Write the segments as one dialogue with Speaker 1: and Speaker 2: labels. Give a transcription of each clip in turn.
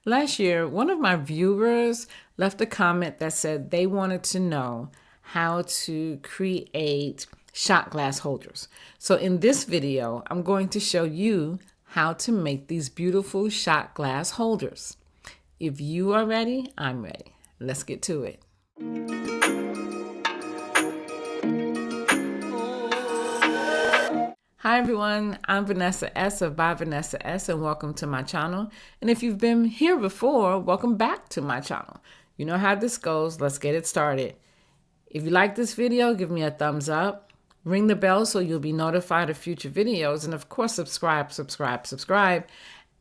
Speaker 1: Last year, one of my viewers left a comment that said they wanted to know how to create shot glass holders. So in this video, I'm going to show you how to make these beautiful shot glass holders. If you are ready, I'm ready. Let's get to it. Hi everyone, I'm Vanessa S. of By Vanessa S. and welcome to my channel. And if you've been here before, welcome back to my channel. You know how this goes, let's get it started. If you like this video, give me a thumbs up, ring the bell so you'll be notified of future videos, and of course subscribe,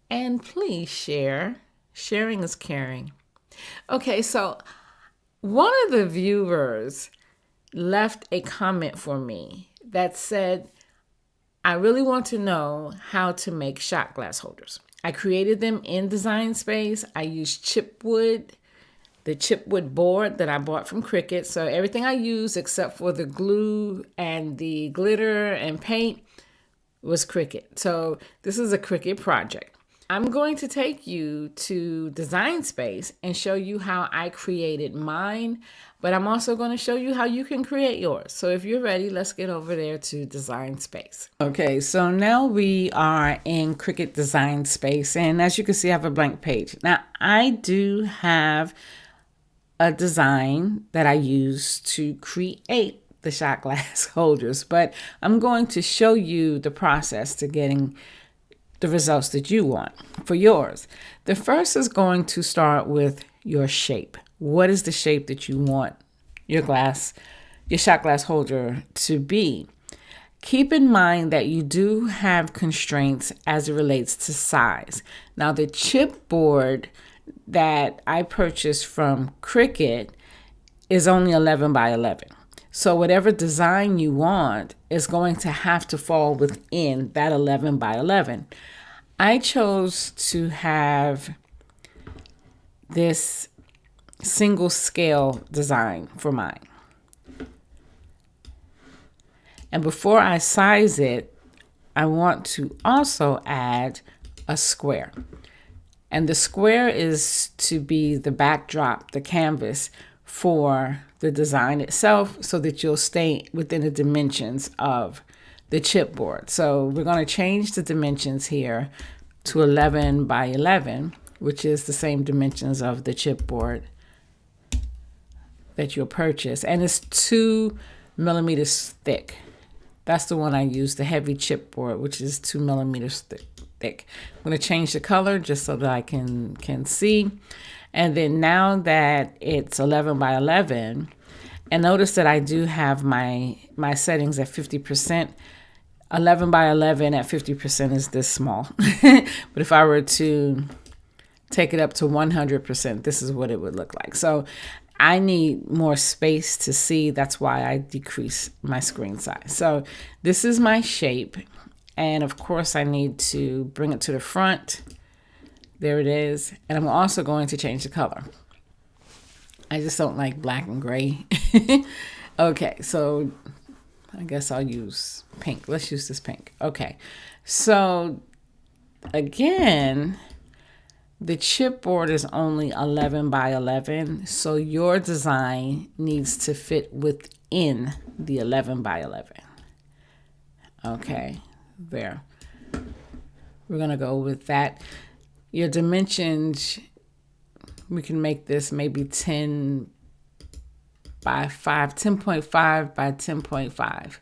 Speaker 1: and please share. Sharing is caring. Okay, so one of the viewers left a comment for me that said, I really want to know how to make shot glass holders. I created them in Design Space. I used chipboard, the chipboard board that I bought from Cricut. So everything I used except for the glue and the glitter and paint was Cricut. So this is a Cricut project. I'm going to take you to Design Space and show you how I created mine, but I'm also going to show you how you can create yours. So if you're ready, let's get over there to Design Space. Okay, so now we are in Cricut Design Space, and as you can see, I have a blank page. Now, I do have a design that I use to create the shot glass holders, but I'm going to show you the process to getting the results that you want for yours. The first is going to start with your shape. What is the shape that you want your shot glass holder to be? Keep in mind that you do have constraints as it relates to size. Now, the chipboard that I purchased from Cricut is only 11 by 11. So whatever design you want is going to have to fall within that 11 by 11. I chose to have this single scale design for mine. And before I size it, I want to also add a square. And the square is to be the backdrop, the canvas for the design itself, so that you'll stay within the dimensions of the chipboard. So we're going to change the dimensions here to 11 by 11, which is the same dimensions of the chipboard that you'll purchase. And it's 2 millimeters thick. That's the one I use, the heavy chipboard, which is 2 millimeters thick. I'm going to change the color just so that I can see. And then now that it's 11 by 11, and notice that I do have my settings at 50%. 11 by 11 at 50% is this small. But if I were to take it up to 100%, this is what it would look like. So I need more space to see. That's why I decrease my screen size. So this is my shape. And of course I need to bring it to the front. There it is. And I'm also going to change the color. I just don't like black and gray. Okay, so I guess I'll use pink. Let's use this pink. Okay, so again, the chipboard is only 11 by 11. So your design needs to fit within the 11 by 11. Okay, there. We're going to go with that. Your dimensions, we can make this maybe 10 by 5, 10.5 by 10.5,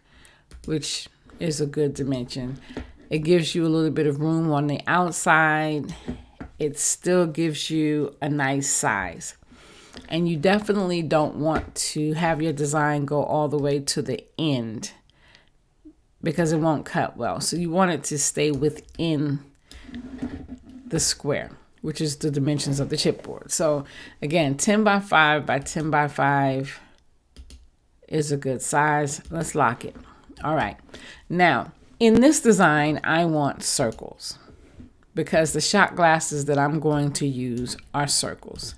Speaker 1: which is a good dimension. It gives you a little bit of room on the outside. It still gives you a nice size. And you definitely don't want to have your design go all the way to the end because it won't cut well. So you want it to stay within the square, which is the dimensions of the chipboard. So again, 10 by 5 by 10 by 5 is a good size. Let's lock it. All right. Now, in this design, I want circles because the shot glasses that I'm going to use are circles.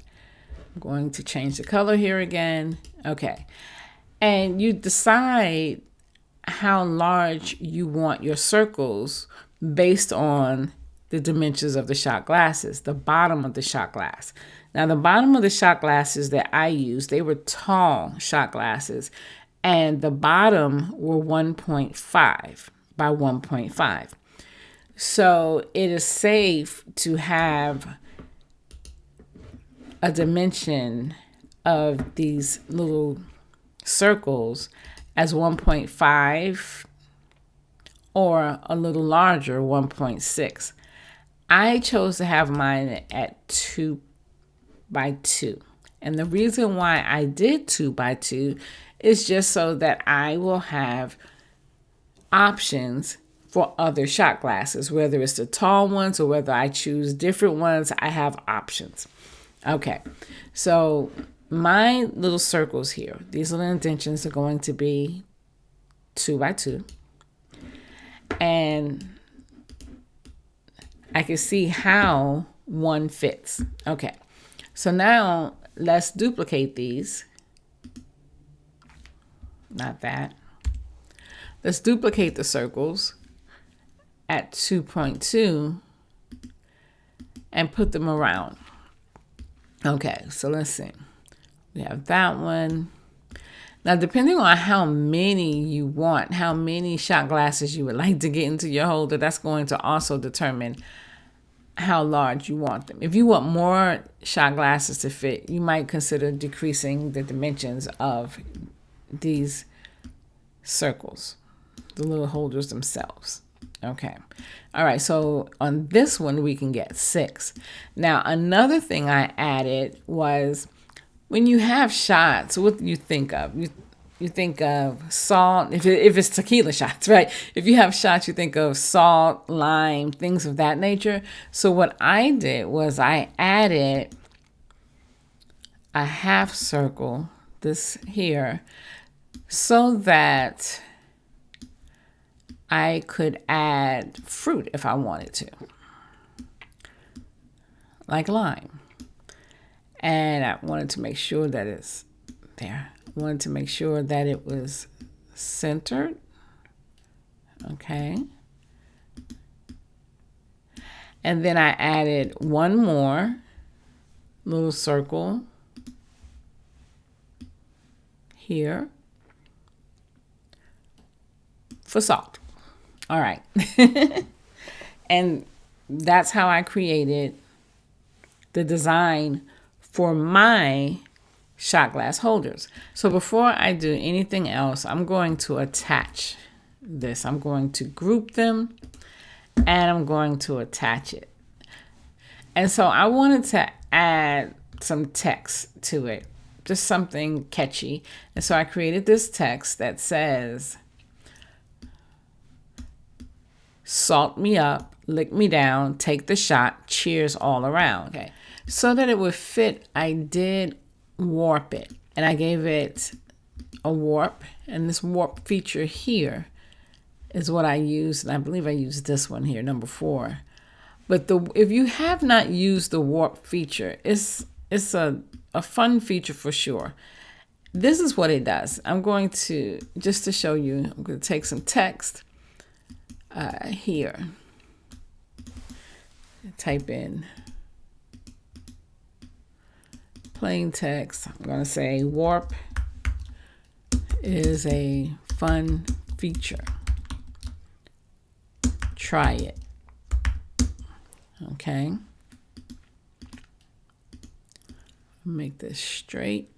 Speaker 1: I'm going to change the color here again. Okay. And you decide how large you want your circles based on the dimensions of the shot glasses, the bottom of the shot glass. Now, the bottom of the shot glasses that I used, they were tall shot glasses, and the bottom were 1.5 by 1.5. So it is safe to have a dimension of these little circles as 1.5 or a little larger, 1.6. I chose to have mine at 2 by 2. And the reason why I did 2 by 2 is just so that I will have options for other shot glasses, whether it's the tall ones or whether I choose different ones, I have options. Okay, so my little circles here, these little indentions are going to be 2 by 2. And I can see how one fits. Okay, so now let's duplicate these. Not that. Let's duplicate the circles at 2.2 and put them around. Okay, so let's see. We have that one. Now, depending on how many you want, how many shot glasses you would like to get into your holder, that's going to also determine how large you want them. If you want more shot glasses to fit, you might consider decreasing the dimensions of these circles, the little holders themselves. Okay. All right. So on this one, we can get 6. Now, another thing I added was when you have shots, what do you think of? You think of salt, if it's tequila shots, right? If you have shots, you think of salt, lime, things of that nature. So what I did was I added a half circle, this here, so that I could add fruit if I wanted to, like lime. And I wanted to make sure that it's there. I wanted to make sure that it was centered. Okay. And then I added one more little circle here for salt. All right. And that's how I created the design for my shot glass holders. So before I do anything else, I'm going to attach this. I'm going to group them and I'm going to attach it. And so I wanted to add some text to it, just something catchy. And so I created this text that says, "Salt me up, lick me down, take the shot, cheers all around." Okay. So that it would fit, I did warp it, and I gave it a warp, and this warp feature here is what I used, and I believe I used this one here, number 4. But if you have not used the warp feature, it's a fun feature for sure. This is what it does. I'm going to, just to show you, I'm going to take some text here, type in plain text. I'm going to say warp is a fun feature. Try it. Okay. Make this straight.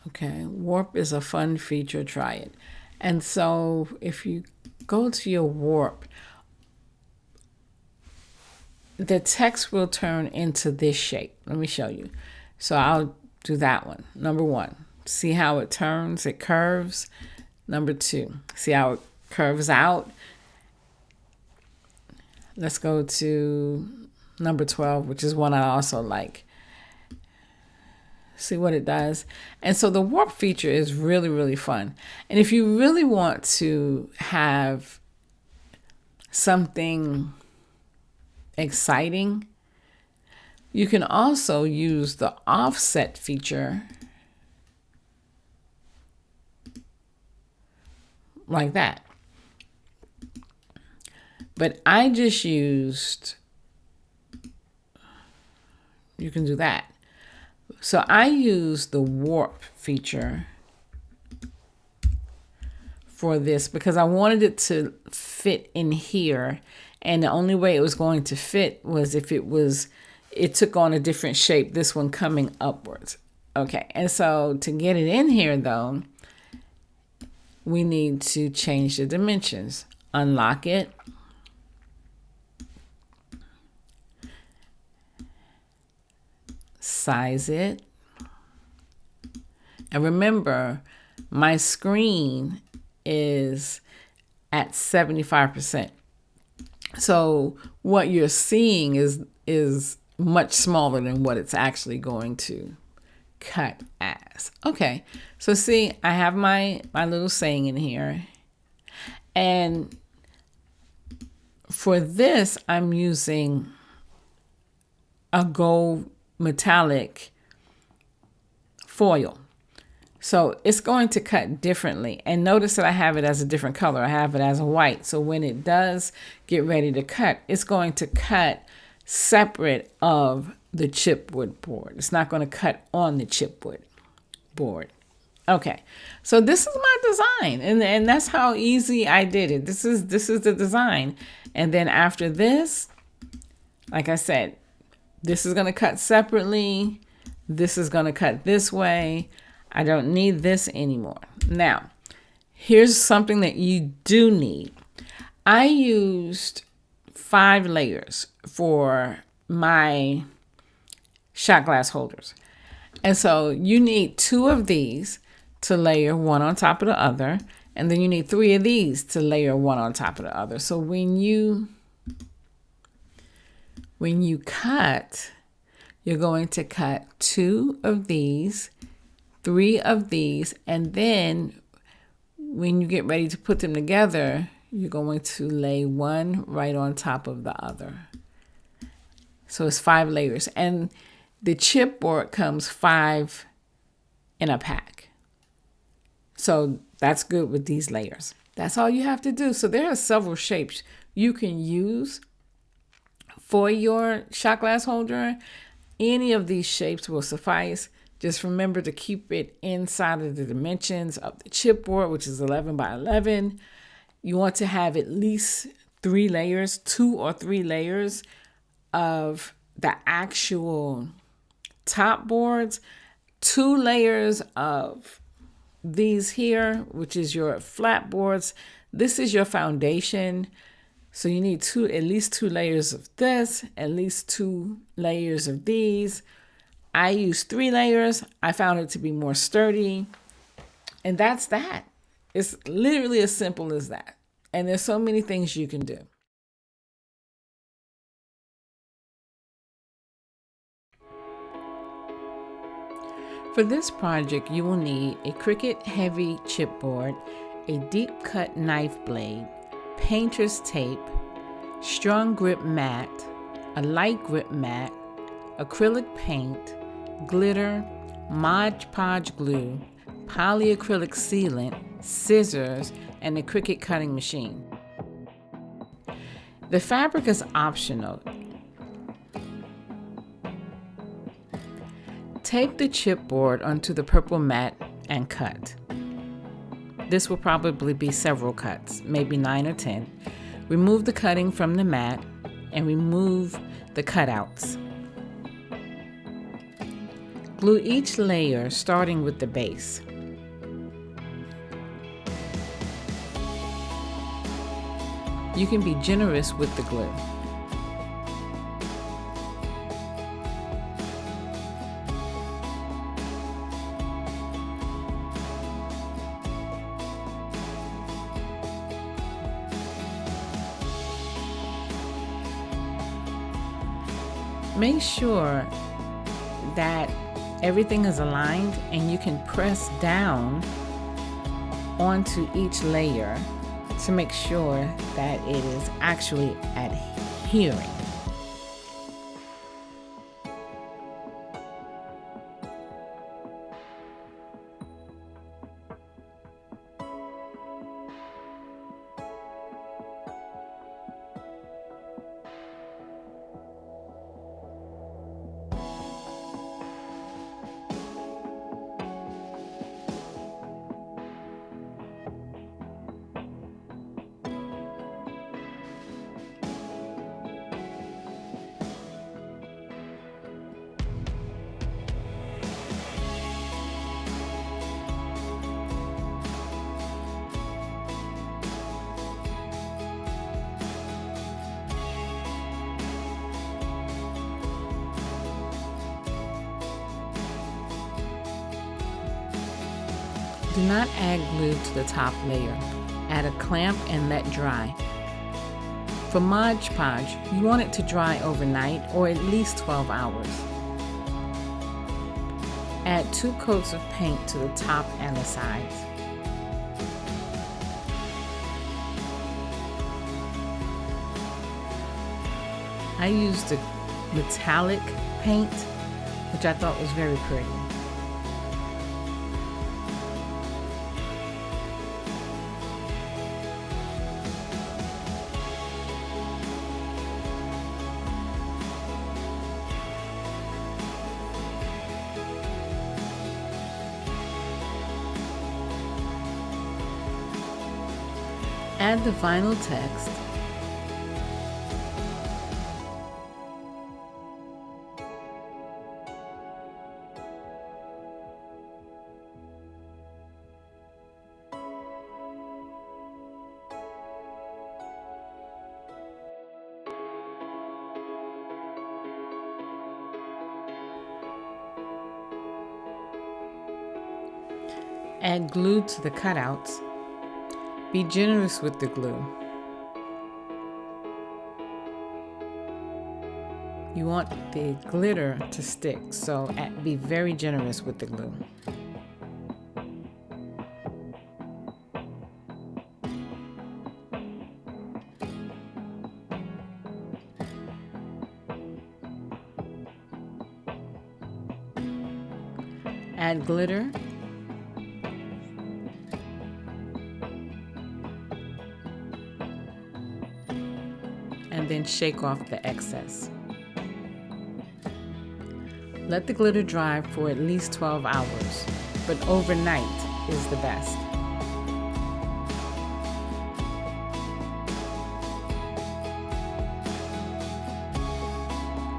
Speaker 1: Okay. Warp is a fun feature. Try it. And so if you go to your warp, the text will turn into this shape. Let me show you. So I'll do that one. Number 1, see how it turns, it curves. Number 2, see how it curves out. Let's go to number 12, which is one I also like. See what it does. And so the warp feature is really, really fun. And if you really want to have something exciting, you can also use the offset feature like that. But I just used, you can do that. So I used the warp feature for this because I wanted it to fit in here. And the only way it was going to fit was if it took on a different shape, this one coming upwards. Okay, and so to get it in here though, we need to change the dimensions. Unlock it. Size it. And remember, my screen is at 75%. So what you're seeing is much smaller than what it's actually going to cut as. Okay, so see, I have my little saying in here. And for this, I'm using a gold metallic foil. So it's going to cut differently. And notice that I have it as a different color. I have it as a white. So when it does get ready to cut, it's going to cut separate of the chipboard board. It's not going to cut on the chipboard board. Okay, so this is my design, and that's how easy I did it. This is the design. And then after this, like I said, this is going to cut separately. This is going to cut this way. I don't need this anymore. Now, here's something that you do need. I used 5 layers for my shot glass holders. And so you need 2 of these to layer one on top of the other. And then you need 3 of these to layer one on top of the other. So when you cut, you're going to cut 2 of these, 3 of these, and then when you get ready to put them together, you're going to lay one right on top of the other. So it's 5 layers. And the chipboard comes 5 in a pack. So that's good with these layers. That's all you have to do. So there are several shapes you can use for your shot glass holder. Any of these shapes will suffice. Just remember to keep it inside of the dimensions of the chipboard, which is 11 by 11. You want to have at least 3 layers, 2 or 3 layers of the actual top boards, 2 layers of these here, which is your flat boards. This is your foundation. So you need at least 2 layers of this, at least 2 layers of these. I used 3 layers. I found it to be more sturdy. And that's that. It's literally as simple as that. And there's so many things you can do. For this project, you will need a Cricut heavy chipboard, a deep cut knife blade, painter's tape, strong grip mat, a light grip mat, acrylic paint, glitter, Mod Podge glue, polyacrylic sealant, scissors, and a Cricut cutting machine. The fabric is optional. Tape the chipboard onto the purple mat and cut. This will probably be several cuts, maybe 9 or 10. Remove the cutting from the mat and remove the cutouts. Glue each layer starting with the base. You can be generous with the glue. Make sure that everything is aligned and you can press down onto each layer to make sure that it is actually adhering. Do not add glue to the top layer. Add a clamp and let dry. For Mod Podge, you want it to dry overnight or at least 12 hours. Add 2 coats of paint to the top and the sides. I used a metallic paint, which I thought was very pretty. Add the vinyl text. Add glue to the cutouts. Be generous with the glue. You want the glitter to stick, so be very generous with the glue. Add glitter. And then shake off the excess. Let the glitter dry for at least 12 hours, but overnight is the best.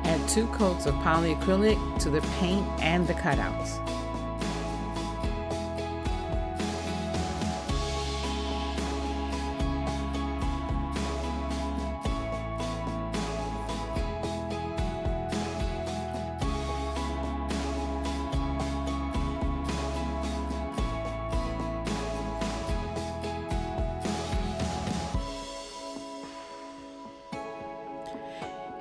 Speaker 1: Add 2 coats of polyacrylic to the paint and the cutouts.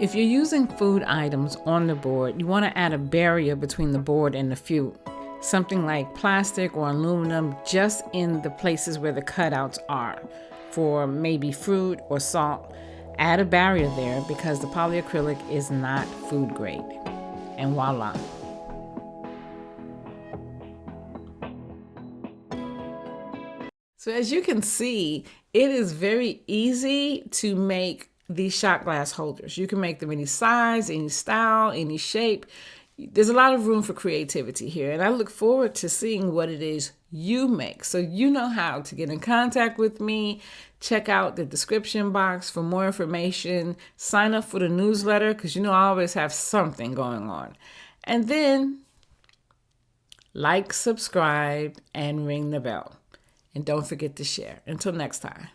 Speaker 1: If you're using food items on the board, you want to add a barrier between the board and the fute. Something like plastic or aluminum just in the places where the cutouts are. For maybe fruit or salt, add a barrier there because the polyacrylic is not food grade. And voila. So as you can see, it is very easy to make these shot glass holders. You can make them any size, any style, any shape. There's a lot of room for creativity here, and I look forward to seeing what it is you make. So you know how to get in contact with me. Check out the description box for more information. Sign up for the newsletter because you know I always have something going on. And then like, subscribe, and ring the bell. And don't forget to share. Until next time.